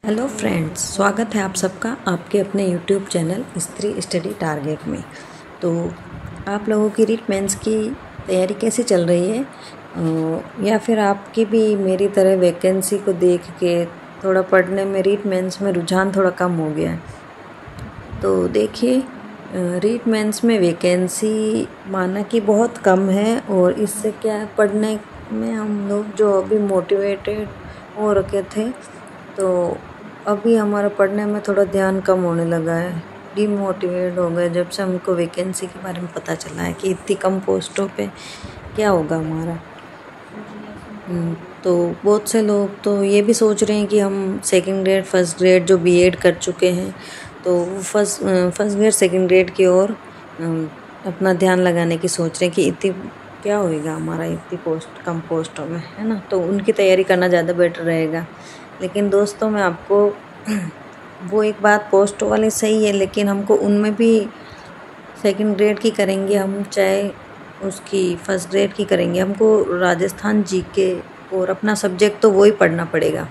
Hello friends, स्वागत है आप सबका आपके अपने यूट्यूब चैनल स्त्री स्टडी टारगेट में। तो आप लोगों की रीट मेंस की तैयारी कैसी चल रही है, या फिर आपकी भी मेरी तरह वैकेंसी को देख के थोड़ा पढ़ने में रीट मेंस में रुझान थोड़ा कम हो गया है। तो देखिए, रीट मेंस में वैकेंसी माना कि बहुत कम है, और इससे क्या है, पढ़ने में हम लोग जो अभी मोटिवेटेड हो रखे थे तो अभी हमारा पढ़ने में थोड़ा ध्यान कम होने लगा है, डीमोटिवेट हो गए जब से हमको वैकेंसी के बारे में पता चला है कि इतनी कम पोस्टों पे क्या होगा हमारा। तो बहुत से लोग तो ये भी सोच रहे हैं कि हम सेकंड ग्रेड फर्स्ट ग्रेड जो बीएड कर चुके हैं तो वो फर्स्ट ग्रेड सेकंड ग्रेड की ओर अपना ध्यान लगाने की सोच रहे हैं कि इतनी क्या होएगा हमारा इतनी कम पोस्टों में, है ना। तो उनकी तैयारी करना ज़्यादा बेटर रहेगा। लेकिन दोस्तों, मैं आपको वो एक बात, पोस्ट वाली सही है, लेकिन हमको उनमें भी सेकंड ग्रेड की करेंगे हम, चाहे उसकी फर्स्ट ग्रेड की करेंगे, हमको राजस्थान जीके और अपना सब्जेक्ट तो वो ही पढ़ना पड़ेगा।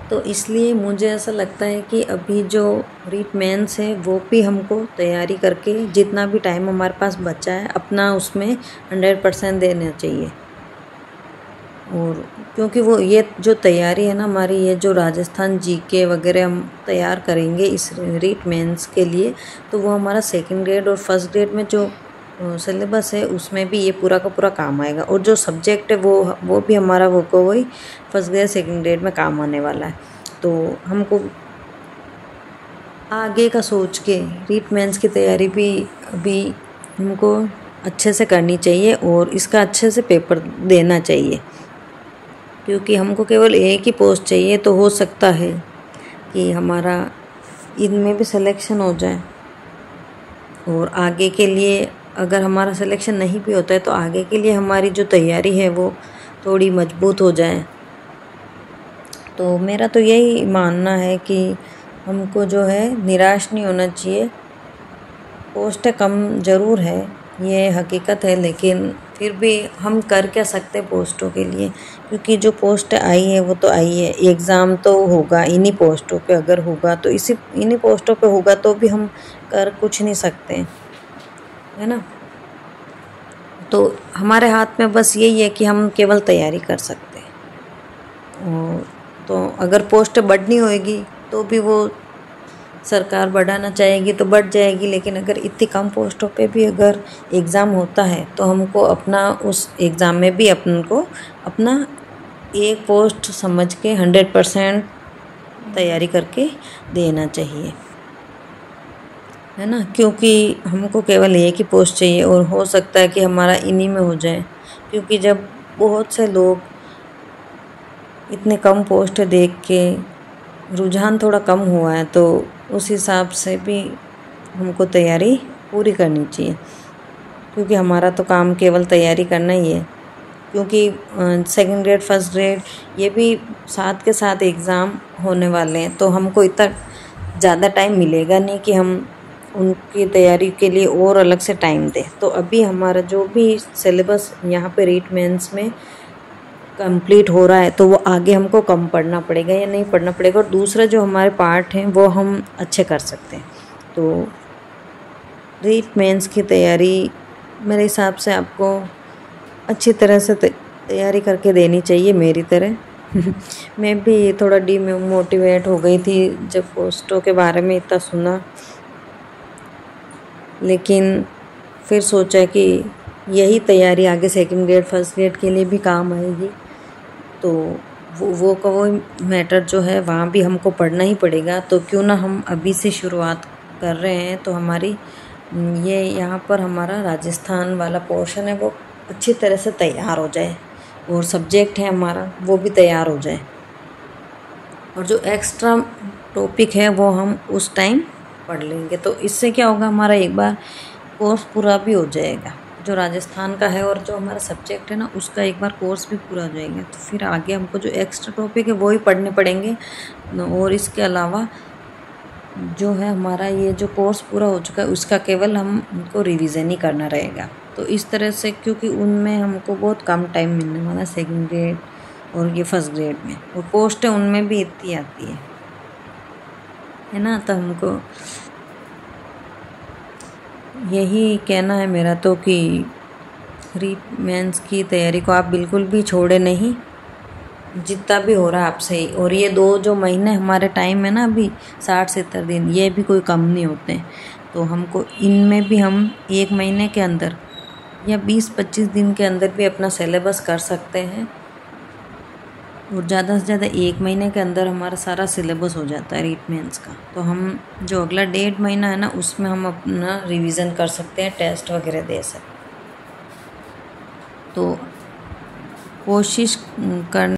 तो इसलिए मुझे ऐसा लगता है कि अभी जो रीट मेंस है वो भी हमको तैयारी करके जितना भी टाइम हमारे पास बचा है अपना उसमें 100% देना चाहिए। और क्योंकि वो ये जो तैयारी है ना हमारी, ये जो राजस्थान जीके वगैरह हम तैयार करेंगे इस रीट मेंस के लिए, तो वो हमारा सेकंड ग्रेड और फर्स्ट ग्रेड में जो सिलेबस है उसमें भी ये पूरा का पूरा काम आएगा। और जो सब्जेक्ट है वो भी हमारा वही फर्स्ट ग्रेड सेकंड ग्रेड में काम आने वाला है। तो हमको आगे का सोच के रीट मेंस की तैयारी भी अभी हमको अच्छे से करनी चाहिए और इसका अच्छे से पेपर देना चाहिए, क्योंकि हमको केवल एक ही पोस्ट चाहिए। तो हो सकता है कि हमारा इनमें भी सिलेक्शन हो जाए, और आगे के लिए अगर हमारा सिलेक्शन नहीं भी होता है तो आगे के लिए हमारी जो तैयारी है वो थोड़ी मजबूत हो जाए। तो मेरा तो यही मानना है कि हमको जो है निराश नहीं होना चाहिए। पोस्टें कम ज़रूर है, ये हकीकत है, लेकिन फिर भी हम कर क्या सकते हैं पोस्टों के लिए, क्योंकि जो पोस्ट आई है वो तो आई है। एग्ज़ाम तो होगा इन्हीं पोस्टों पे, अगर होगा तो इन्हीं पोस्टों पे होगा, तो भी हम कर कुछ नहीं सकते, है ना। तो हमारे हाथ में बस यही है कि हम केवल तैयारी कर सकते हैं। और तो अगर पोस्ट बढ़नी होएगी तो भी वो सरकार बढ़ाना चाहेगी तो बढ़ जाएगी, लेकिन अगर इतनी कम पोस्टों पे भी अगर एग्ज़ाम होता है तो हमको अपना उस एग्ज़ाम में भी अपन को अपना एक पोस्ट समझ के 100% तैयारी करके देना चाहिए, है ना। क्योंकि हमको केवल एक ही पोस्ट चाहिए और हो सकता है कि हमारा इन्हीं में हो जाए, क्योंकि जब बहुत से लोग इतने कम पोस्ट देख के रुझान थोड़ा कम हुआ है तो उस हिसाब से भी हमको तैयारी पूरी करनी चाहिए, क्योंकि हमारा तो काम केवल तैयारी करना ही है। क्योंकि सेकंड ग्रेड फर्स्ट ग्रेड ये भी साथ के साथ एग्ज़ाम होने वाले हैं, तो हमको इतना ज़्यादा टाइम मिलेगा नहीं कि हम उनकी तैयारी के लिए और अलग से टाइम दें। तो अभी हमारा जो भी सिलेबस यहाँ पे रीट मेंस में कंप्लीट हो रहा है तो वो आगे हमको कम पढ़ना पड़ेगा या नहीं पढ़ना पड़ेगा, और दूसरा जो हमारे पार्ट हैं वो हम अच्छे कर सकते हैं। तो रीट मेंस की तैयारी मेरे हिसाब से आपको अच्छी तरह से तैयारी करके देनी चाहिए, मेरी तरह। मैं भी थोड़ा डीमोटिवेट हो गई थी जब पोस्टों के बारे में इतना सुना, लेकिन फिर सोचा कि यही तैयारी आगे सेकंड ग्रेड फर्स्ट ग्रेड के लिए भी काम आएगी। तो वो मैटर जो है वहाँ भी हमको पढ़ना ही पड़ेगा। तो क्यों ना हम अभी से शुरुआत कर रहे हैं, तो हमारी ये यहाँ पर हमारा राजस्थान वाला पोर्शन है वो अच्छी तरह से तैयार हो जाए, और सब्जेक्ट है हमारा वो भी तैयार हो जाए, और जो एक्स्ट्रा टॉपिक है वो हम उस टाइम पढ़ लेंगे। तो इससे क्या होगा, हमारा एक बार कोर्स पूरा भी हो जाएगा जो राजस्थान का है, और जो हमारा सब्जेक्ट है ना उसका एक बार कोर्स भी पूरा हो जाएगा। तो फिर आगे हमको जो एक्स्ट्रा टॉपिक है वो ही पढ़ने पड़ेंगे, और इसके अलावा जो है हमारा ये जो कोर्स पूरा हो चुका है उसका केवल हमको रिवीजन ही करना रहेगा। तो इस तरह से, क्योंकि उनमें हमको बहुत कम टाइम मिलने वाला है सेकंड ग्रेड और ये फर्स्ट ग्रेड में, और पोस्ट उनमें भी इतनी आती है ना। तो हमको यही कहना है मेरा तो कि रीट मेंस की तैयारी को आप बिल्कुल भी छोड़े नहीं, जितना भी हो रहा है आपसे ही। और ये 2 जो महीने हमारे टाइम है ना अभी 60-70 दिन, ये भी कोई कम नहीं होते हैं। तो हमको इनमें भी हम 1 महीने के अंदर या 20-25 दिन के अंदर भी अपना सिलेबस कर सकते हैं, और ज़्यादा से ज़्यादा 1 महीने के अंदर हमारा सारा सिलेबस हो जाता है रीट मेंस का। तो हम जो अगला 1.5 महीना है ना उसमें हम अपना रिवीजन कर सकते हैं, टेस्ट वगैरह दे सकते हैं। तो कोशिश कर